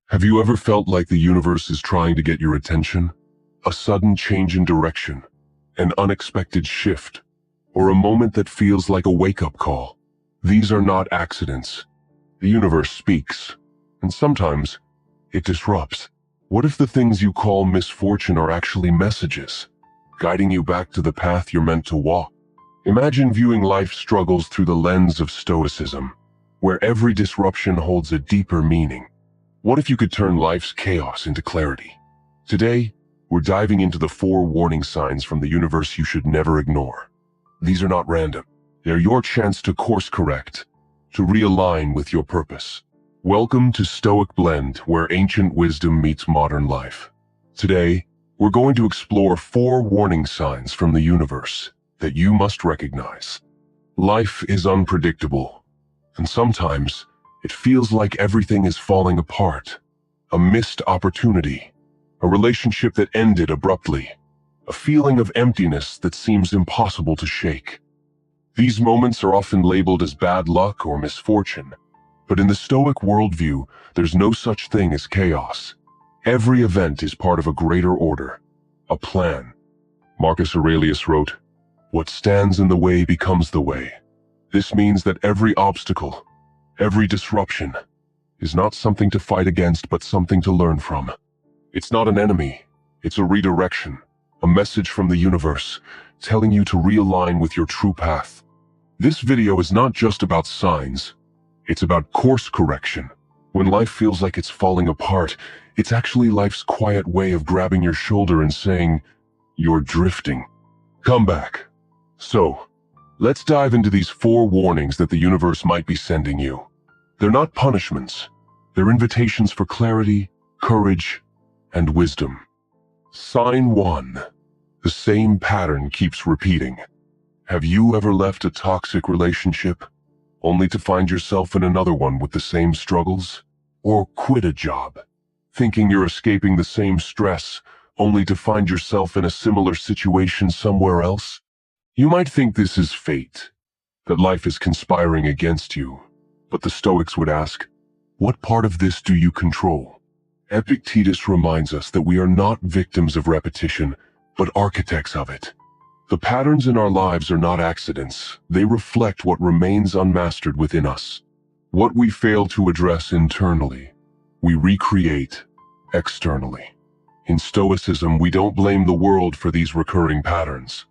Have you ever felt like the universe is trying to get your attention? A sudden change in direction, an unexpected shift, or a moment that feels like a wake-up call. These are not accidents. The universe speaks, and sometimes it disrupts. What if the things you call misfortune are actually messages, guiding you back to the path you're meant to walk? Imagine viewing life's struggles through the lens of Stoicism, where every disruption holds a deeper meaning. What if you could turn life's chaos into clarity? Today, we're diving into the 4 warning signs from the universe you should never ignore. These are not random. They're your chance to course correct, to realign with your purpose. Welcome to Stoic Blend, where ancient wisdom meets modern life. Today, we're going to explore 4 warning signs from the universe that you must recognize. Life is unpredictable, and sometimes it feels like everything is falling apart. A missed opportunity, a relationship that ended abruptly, a feeling of emptiness that seems impossible to shake. These moments are often labeled as bad luck or misfortune, but in the Stoic worldview, there's no such thing as chaos. Every event is part of a greater order, a plan. Marcus Aurelius wrote, "What stands in the way becomes the way." This means that every obstacle, every disruption, is not something to fight against but something to learn from. It's not an enemy, it's a redirection, a message from the universe, telling you to realign with your true path. This video is not just about signs, it's about course correction. When life feels like it's falling apart, it's actually life's quiet way of grabbing your shoulder and saying, "You're drifting. Come back." So, let's dive into these 4 warnings that the universe might be sending you. They're not punishments. They're invitations for clarity, courage, and wisdom. Sign 1. The same pattern keeps repeating. Have you ever left a toxic relationship, only to find yourself in another one with the same struggles? Or quit a job, thinking you're escaping the same stress, only to find yourself in a similar situation somewhere else? You might think this is fate, that life is conspiring against you, but the Stoics would ask, what part of this do you control? Epictetus reminds us that we are not victims of repetition, but architects of it. The patterns in our lives are not accidents. They reflect what remains unmastered within us. What we fail to address internally, we recreate externally. In Stoicism, we don't blame the world for these recurring patterns.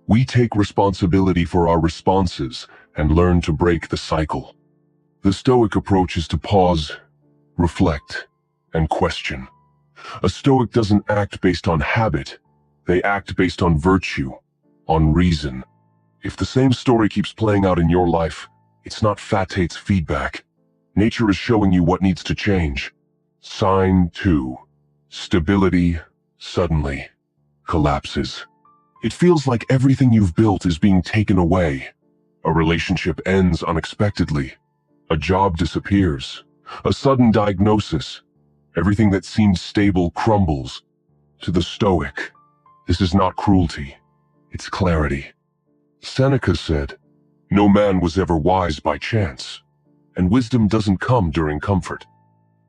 We take responsibility for our responses and learn to break the cycle. The Stoic approach is to pause, reflect, and question. A Stoic doesn't act based on habit. They act based on virtue, on reason. If the same story keeps playing out in your life, it's not fatate's feedback. Nature is showing you what needs to change. Sign 2. Stability suddenly collapses. It feels like everything you've built is being taken away. A relationship ends unexpectedly. A job disappears. A sudden diagnosis. Everything that seemed stable crumbles. To the Stoic, this is not cruelty. It's clarity. Seneca said, "No man was ever wise by chance." And wisdom doesn't come during comfort.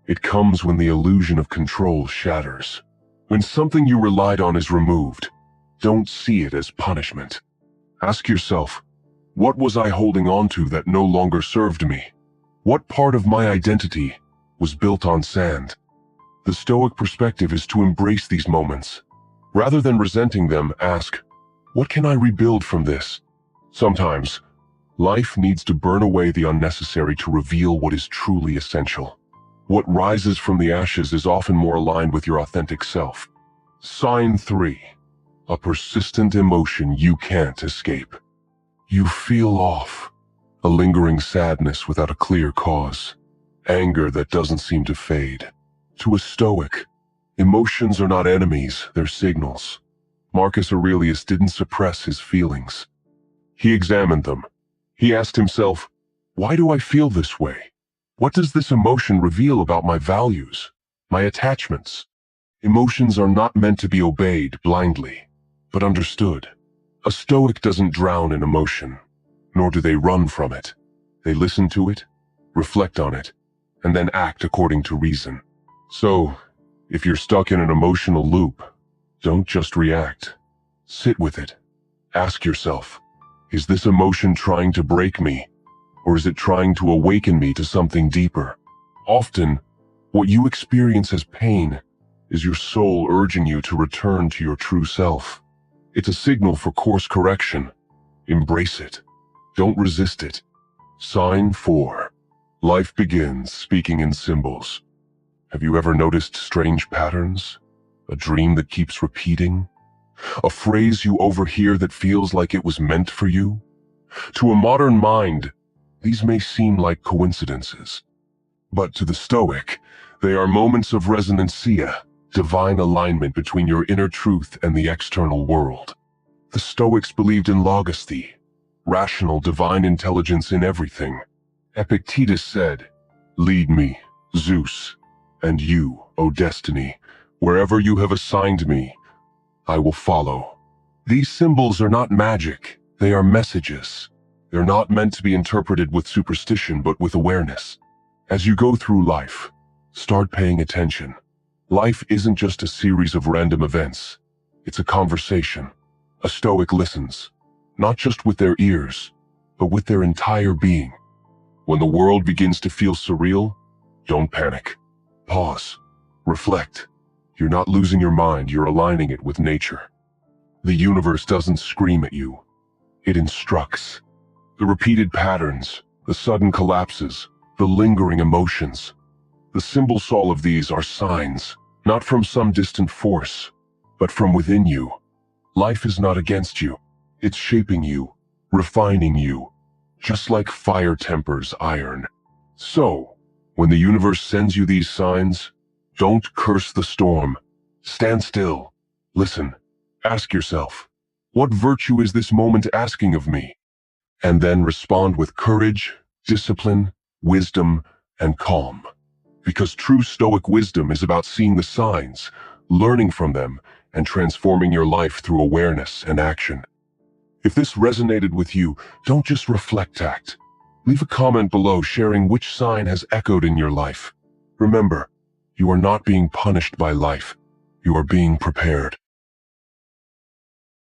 It comes when the illusion of control shatters. When something you relied on is removed, don't see it as punishment. Ask yourself, what was I holding on to that no longer served me? What part of my identity was built on sand? The Stoic perspective is to embrace these moments. Rather than resenting them, ask, what can I rebuild from this? Sometimes, life needs to burn away the unnecessary to reveal what is truly essential. What rises from the ashes is often more aligned with your authentic self. Sign 3. A persistent emotion you can't escape. You feel off. A lingering sadness without a clear cause. Anger that doesn't seem to fade. To a Stoic, emotions are not enemies, they're signals. Marcus Aurelius didn't suppress his feelings. He examined them. He asked himself, why do I feel this way? What does this emotion reveal about my values, my attachments? Emotions are not meant to be obeyed blindly, but understood. A Stoic doesn't drown in emotion, nor do they run from it. They listen to it, reflect on it, and then act according to reason. So, if you're stuck in an emotional loop, don't just react. Sit with it. Ask yourself, is this emotion trying to break me, or is it trying to awaken me to something deeper? Often, what you experience as pain is your soul urging you to return to your true self. It's a signal for course correction. Embrace it. Don't resist it. Sign 4. Life begins speaking in symbols. Have you ever noticed strange patterns? A dream that keeps repeating? A phrase you overhear that feels like it was meant for you? To a modern mind, these may seem like coincidences. But to the Stoic, they are moments of resonantia, divine alignment between your inner truth and the external world. The Stoics believed in logosthi, rational divine intelligence in everything. Epictetus said, "Lead me, Zeus, and you, O destiny, wherever you have assigned me, I will follow." These symbols are not magic, they are messages. They're not meant to be interpreted with superstition but with awareness. As you go through life, start paying attention. Life isn't just a series of random events. It's a conversation. A Stoic listens, not just with their ears, but with their entire being. When the world begins to feel surreal, don't panic. Pause. Reflect. You're not losing your mind, you're aligning it with nature. The universe doesn't scream at you. It instructs. The repeated patterns, the sudden collapses, the lingering emotions. The symbols, all of these are signs, not from some distant force, but from within you. Life is not against you. It's shaping you, refining you, just like fire tempers iron. So, when the universe sends you these signs, don't curse the storm. Stand still. Listen. Ask yourself, what virtue is this moment asking of me? And then respond with courage, discipline, wisdom, and calm. Because true Stoic wisdom is about seeing the signs, learning from them, and transforming your life through awareness and action. If this resonated with you, don't just reflect, act. Leave a comment below sharing which sign has echoed in your life. Remember, you are not being punished by life. You are being prepared.